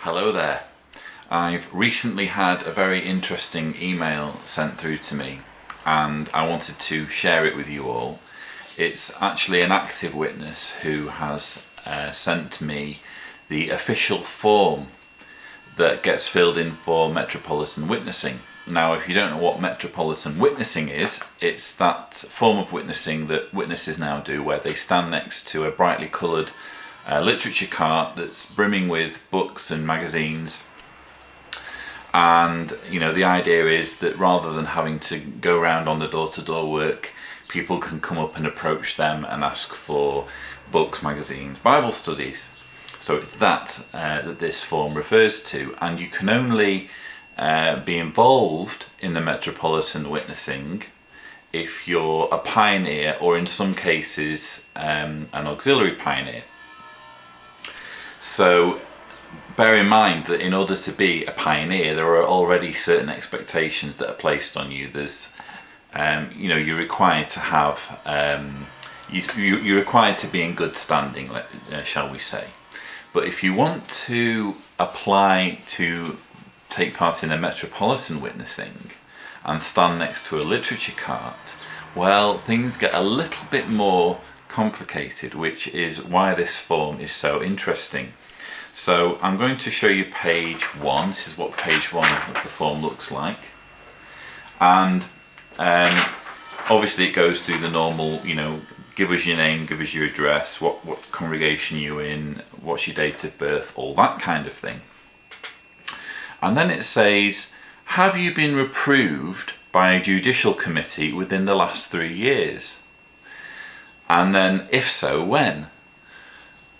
Hello there. I've recently had a very interesting email sent through to me and I wanted to share it with you all. It's actually an active witness who has sent me the official form that gets filled in for Metropolitan witnessing. Now, if you don't know what Metropolitan witnessing is, it's that form of witnessing that witnesses now do where they stand next to a brightly coloured literature cart that's brimming with books and magazines, and the idea is that rather than having to go around on the door-to-door work, people can come up and approach them and ask for books, magazines, Bible studies. So it's that this form refers to, and you can only be involved in the Metropolitan witnessing if you're a pioneer, or in some cases an auxiliary pioneer. So bear in mind that in order to be a pioneer, there are already certain expectations that are placed on you. There's, you're required to have, you're required to be in good standing, shall we say. But if you want to apply to take part in a Metropolitan witnessing and stand next to a literature cart, well, things get a little bit more complicated, which is why this form is so interesting. So I'm going to show you page 1. This is what page 1 of the form looks like, and obviously it goes through the normal, give us your name, give us your address, what congregation you're in, what's your date of birth, all that kind of thing. And then it says, have you been reproved by a judicial committee within the last 3 years? And then, if so, when?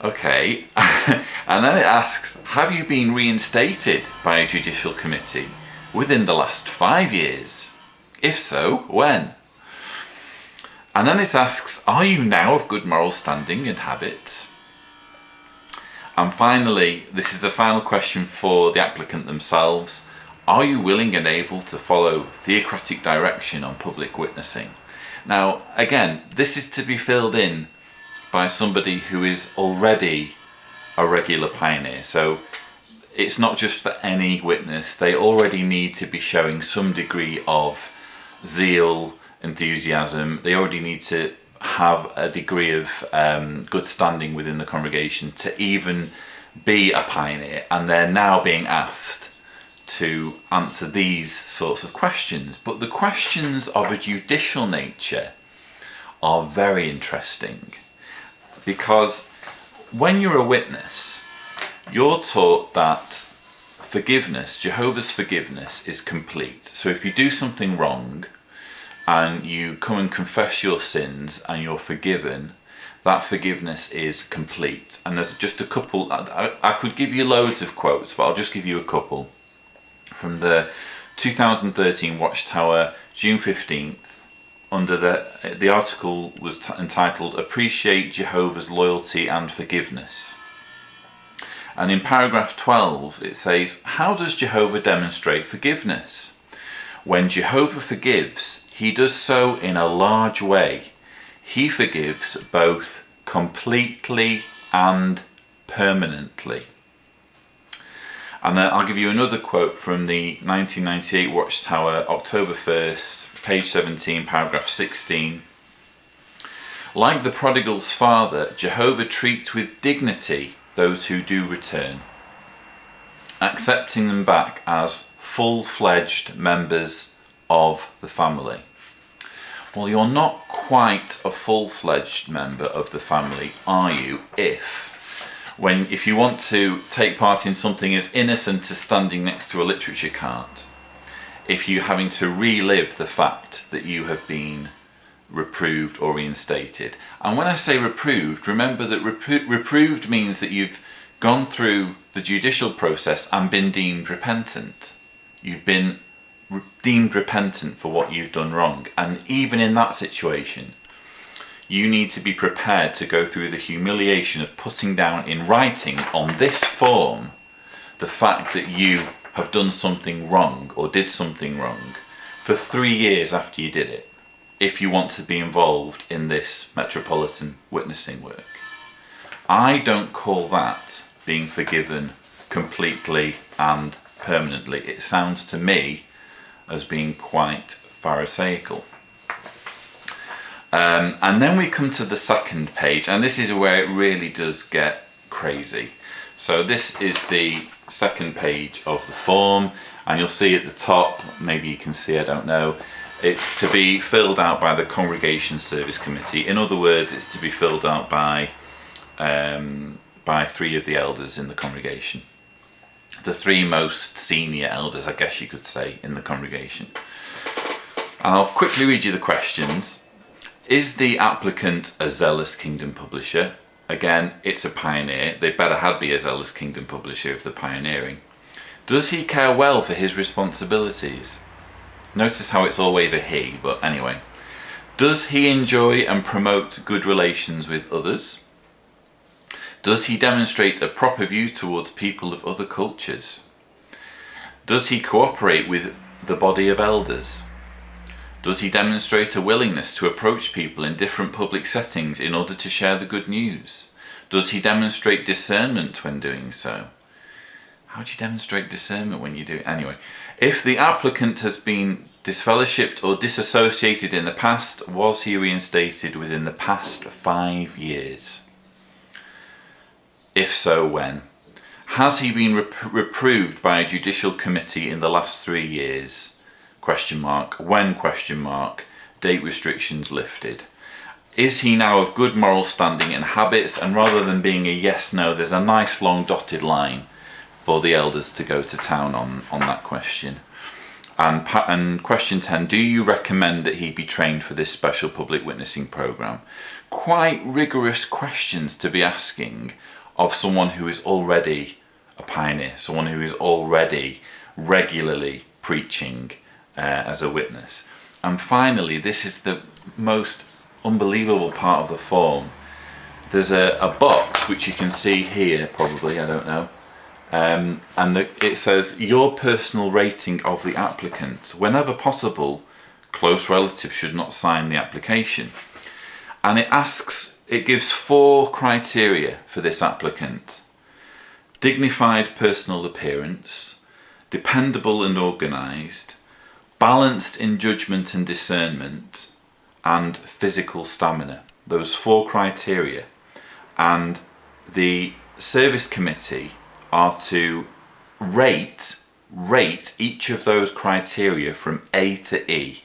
Okay. And then it asks, have you been reinstated by a judicial committee within the last 5 years? If so, when? And then it asks, are you now of good moral standing and habits? And finally, this is the final question for the applicant themselves. Are you willing and able to follow theocratic direction on public witnessing? Now, again, this is to be filled in by somebody who is already a regular pioneer. So it's not just for any witness. They already need to be showing some degree of zeal, enthusiasm. They already need to have a degree of good standing within the congregation to even be a pioneer, and they're now being asked to answer these sorts of questions. But the questions of a judicial nature are very interesting, because when you're a witness, you're taught that forgiveness, Jehovah's forgiveness, is complete. So if you do something wrong and you come and confess your sins and you're forgiven, that forgiveness is complete. And there's just a couple, I could give you loads of quotes, but I'll just give you a couple. From the 2013 Watchtower, June 15th, under the article was entitled "Appreciate Jehovah's Loyalty and Forgiveness." And in paragraph 12 it says, how does Jehovah demonstrate forgiveness? When Jehovah forgives, he does so in a large way. He forgives both completely and permanently. And then I'll give you another quote from the 1998 Watchtower, October 1st, page 17, paragraph 16. Like the prodigal's father, Jehovah treats with dignity those who do return, accepting them back as full-fledged members of the family. Well, you're not quite a full-fledged member of the family, are you, if you want to take part in something as innocent as standing next to a literature cart, if you're having to relive the fact that you have been reproved or reinstated. And when I say reproved, remember that reproved means that you've gone through the judicial process and been deemed repentant. You've been deemed repentant for what you've done wrong. And even in that situation, you need to be prepared to go through the humiliation of putting down in writing on this form the fact that you have done something wrong or did something wrong for 3 years after you did it, if you want to be involved in this Metropolitan witnessing work. I don't call that being forgiven completely and permanently. It sounds to me as being quite pharisaical. And then we come to the second page, and this is where it really does get crazy. So this is the second page of the form, and you'll see at the top, maybe you can see, I don't know, it's to be filled out by the Congregation Service Committee. In other words, it's to be filled out by 3 of the elders in the congregation. The 3 most senior elders, I guess you could say, in the congregation. And I'll quickly read you the questions. Is the applicant a zealous kingdom publisher? Again, it's a pioneer. They better had be a zealous kingdom publisher if they're pioneering. Does he care well for his responsibilities? Notice how it's always a he, but anyway. Does he enjoy and promote good relations with others? Does he demonstrate a proper view towards people of other cultures? Does he cooperate with the body of elders? Does he demonstrate a willingness to approach people in different public settings in order to share the good news? Does he demonstrate discernment when doing so? How do you demonstrate discernment when you do it? Anyway, if the applicant has been disfellowshipped or disassociated in the past, was he reinstated within the past 5 years? If so, when? Has he been reproved by a judicial committee in the last 3 years? Question mark. When? Question mark. Date restrictions lifted. Is he now of good moral standing and habits? And rather than being a yes, no, there's a nice long dotted line for the elders to go to town on that question. And question 10, do you recommend that he be trained for this special public witnessing programme? Quite rigorous questions to be asking of someone who is already a pioneer, someone who is already regularly preaching as a witness. And finally, this is the most unbelievable part of the form. There's a box which you can see here, probably, I don't know. It says, your personal rating of the applicant. Whenever possible, close relatives should not sign the application. And it gives 4 criteria for this applicant. Dignified personal appearance, dependable and organised, balanced in judgment and discernment, and physical stamina. Those 4 criteria. And the service committee are to rate each of those criteria from A to E.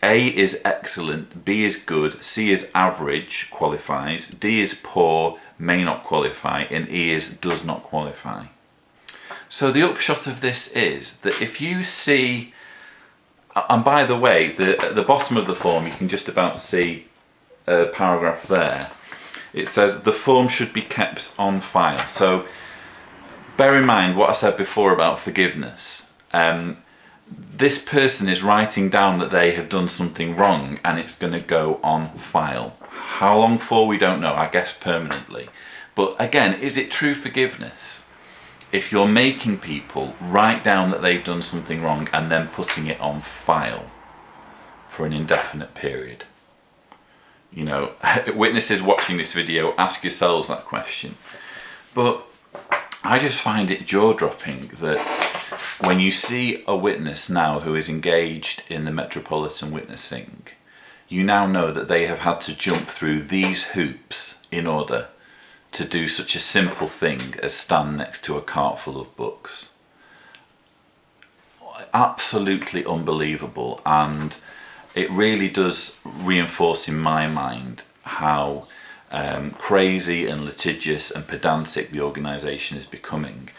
A is excellent, B is good, C is average, qualifies, D is poor, may not qualify, and E is does not qualify. So the upshot of this is that if you see, and by the way, at the bottom of the form you can just about see a paragraph there. It says the form should be kept on file. So bear in mind what I said before about forgiveness. This person is writing down that they have done something wrong and it's going to go on file. How long for, we don't know, I guess permanently. But again, is it true forgiveness if you're making people write down that they've done something wrong and then putting it on file for an indefinite period? You know, witnesses watching this video, ask yourselves that question. But I just find it jaw-dropping that when you see a witness now who is engaged in the Metropolitan witnessing, you now know that they have had to jump through these hoops in order to do such a simple thing as stand next to a cart full of books. Absolutely unbelievable, and it really does reinforce in my mind how crazy and litigious and pedantic the organisation is becoming.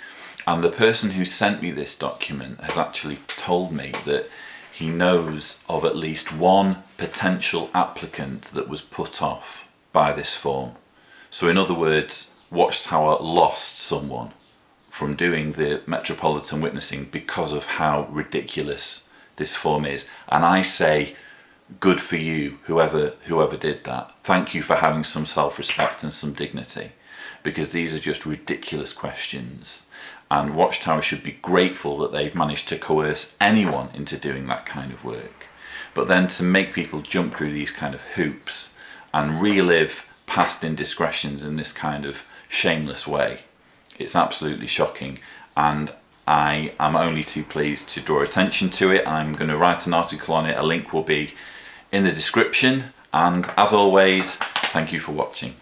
And the person who sent me this document has actually told me that he knows of at least 1 potential applicant that was put off by this form. So in other words, watch how I lost someone from doing the Metropolitan witnessing because of how ridiculous this form is. And I say, good for you, whoever did that. Thank you for having some self-respect and some dignity, because these are just ridiculous questions. And Watchtower should be grateful that they've managed to coerce anyone into doing that kind of work. But then to make people jump through these kind of hoops and relive past indiscretions in this kind of shameless way, it's absolutely shocking. and I am only too pleased to draw attention to it. I'm going to write an article on it. A link will be in the description, and as always, thank you for watching.